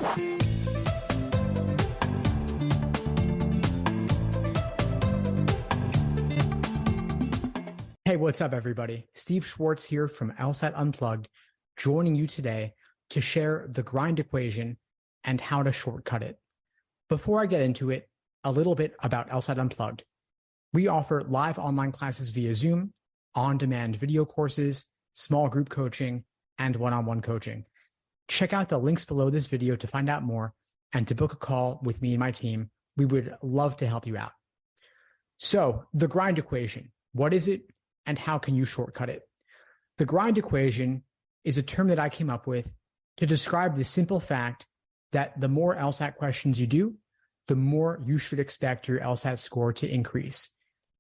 Hey, what's up, everybody? Steve Schwartz here from LSAT Unplugged, joining you today to share the grind equation and how to shortcut it. Before I get into it, a little bit about LSAT Unplugged. We offer live online classes via Zoom, on-demand video courses, small group coaching, and one-on-one coaching. Check out the links below this video to find out more and to book a call with me and my team. We would love to help you out. So, the grind equation, what is it and how can you shortcut it? The grind equation is a term that I came up with to describe the simple fact that the more LSAT questions you do, the more you should expect your LSAT score to increase.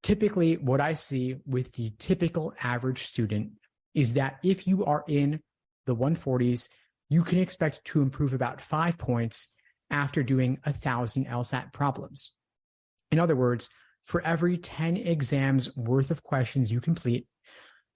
Typically, what I see with the typical average student is that if you are in the 140s, you can expect to improve about 5 points after doing 1,000 LSAT problems. In other words, for every 10 exams worth of questions you complete,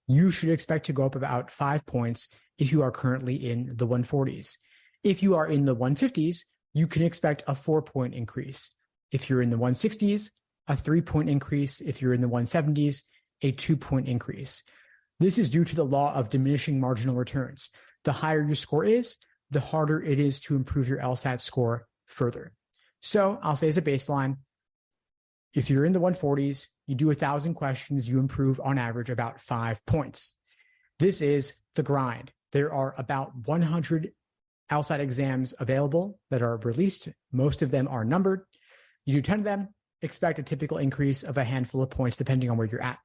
you should expect to go up about 5 points if you are currently in the 140s. If you are in the 150s, you can expect a 4-point increase. If you're in the 160s, a 3-point increase. If you're in the 170s, a 2-point increase. This is due to the law of diminishing marginal returns. The higher your score is, the harder it is to improve your LSAT score further. So I'll say as a baseline, if you're in the 140s, you do 1,000 questions, you improve on average about 5 points. This is the grind. There are about 100 LSAT exams available that are released. Most of them are numbered. You do 10 of them, expect a typical increase of a handful of points depending on where you're at.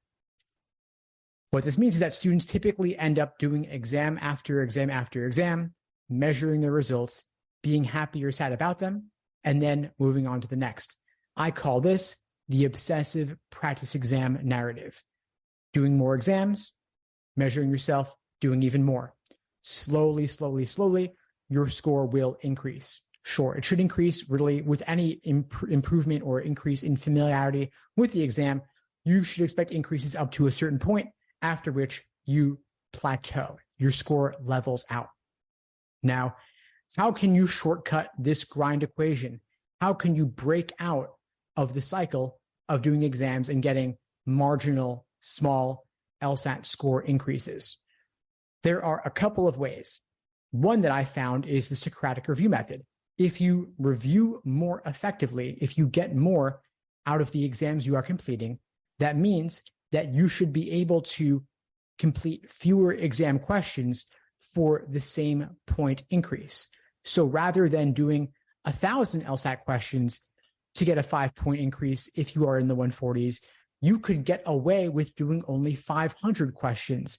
What this means is that students typically end up doing exam after exam after exam, measuring their results, being happy or sad about them, and then moving on to the next. I call this the obsessive practice exam narrative. Doing more exams, measuring yourself, doing even more. Slowly, your score will increase. Sure, it should increase really with any improvement or increase in familiarity with the exam. You should expect increases up to a certain point, after which you plateau. Your score levels out. Now, how can you shortcut this grind equation? How can you break out of the cycle of doing exams and getting marginal, small LSAT score increases? There are a couple of ways. One that I found is the Socratic review method. If you review more effectively, if you get more out of the exams you are completing, that means that you should be able to complete fewer exam questions for the same point increase. So rather than doing 1,000 LSAT questions to get a 5-point increase if you are in the 140s, you could get away with doing only 500 questions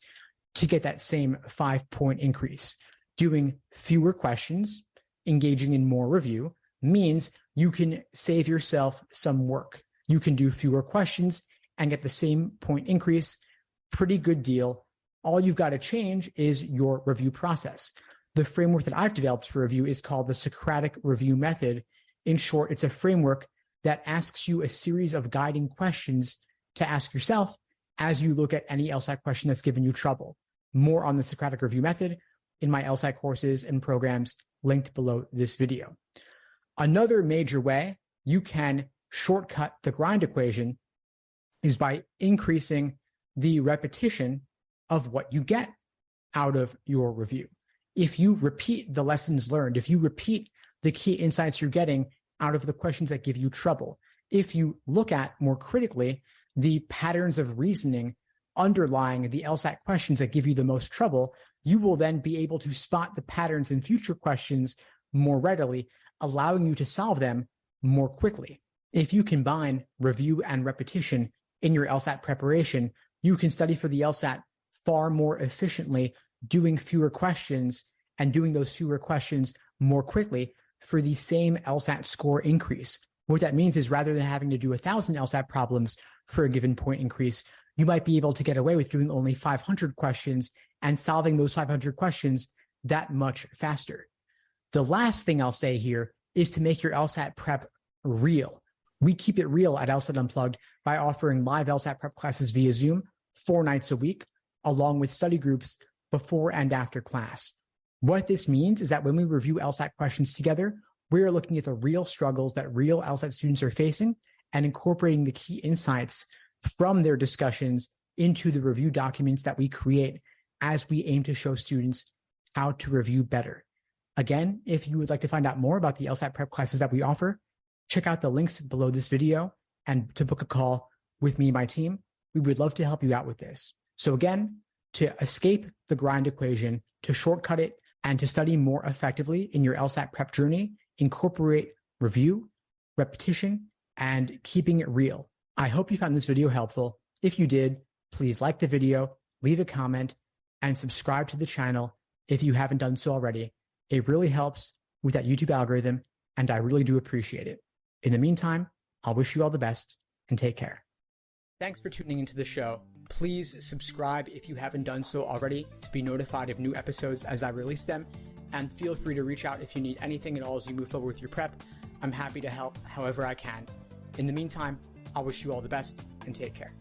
to get that same 5-point increase. Doing fewer questions, engaging in more review, means you can save yourself some work. You can do fewer questions and get the same point increase. Pretty good deal. All you've got to change is your review process. The framework that I've developed for review is called the Socratic review method. In short, it's a framework that asks you a series of guiding questions to ask yourself as you look at any LSAT question that's given you trouble. More on the Socratic review method in my LSAT courses and programs linked below this video. Another major way you can shortcut the grind equation is by increasing the repetition of what you get out of your review. If you repeat the lessons learned, if you repeat the key insights you're getting out of the questions that give you trouble, if you look at more critically the patterns of reasoning underlying the LSAT questions that give you the most trouble, you will then be able to spot the patterns in future questions more readily, allowing you to solve them more quickly. If you combine review and repetition in your LSAT preparation, you can study for the LSAT far more efficiently, doing fewer questions and doing those fewer questions more quickly for the same LSAT score increase. What that means is rather than having to do 1,000 LSAT problems for a given point increase, you might be able to get away with doing only 500 questions and solving those 500 questions that much faster. The last thing I'll say here is to make your LSAT prep real. We keep it real at LSAT Unplugged by offering live LSAT prep classes via Zoom 4 nights a week, along with study groups before and after class. What this means is that when we review LSAT questions together, we are looking at the real struggles that real LSAT students are facing and incorporating the key insights from their discussions into the review documents that we create as we aim to show students how to review better. Again, if you would like to find out more about the LSAT prep classes that we offer, check out the links below this video and to book a call with me and my team. We would love to help you out with this. So again, to escape the grind equation, to shortcut it, and to study more effectively in your LSAT prep journey, incorporate review, repetition, and keeping it real. I hope you found this video helpful. If you did, please like the video, leave a comment, and subscribe to the channel if you haven't done so already. It really helps with that YouTube algorithm, and I really do appreciate it. In the meantime, I'll wish you all the best and take care. Thanks for tuning into the show. Please subscribe if you haven't done so already to be notified of new episodes as I release them. And feel free to reach out if you need anything at all as you move forward with your prep. I'm happy to help however I can. In the meantime, I'll wish you all the best and take care.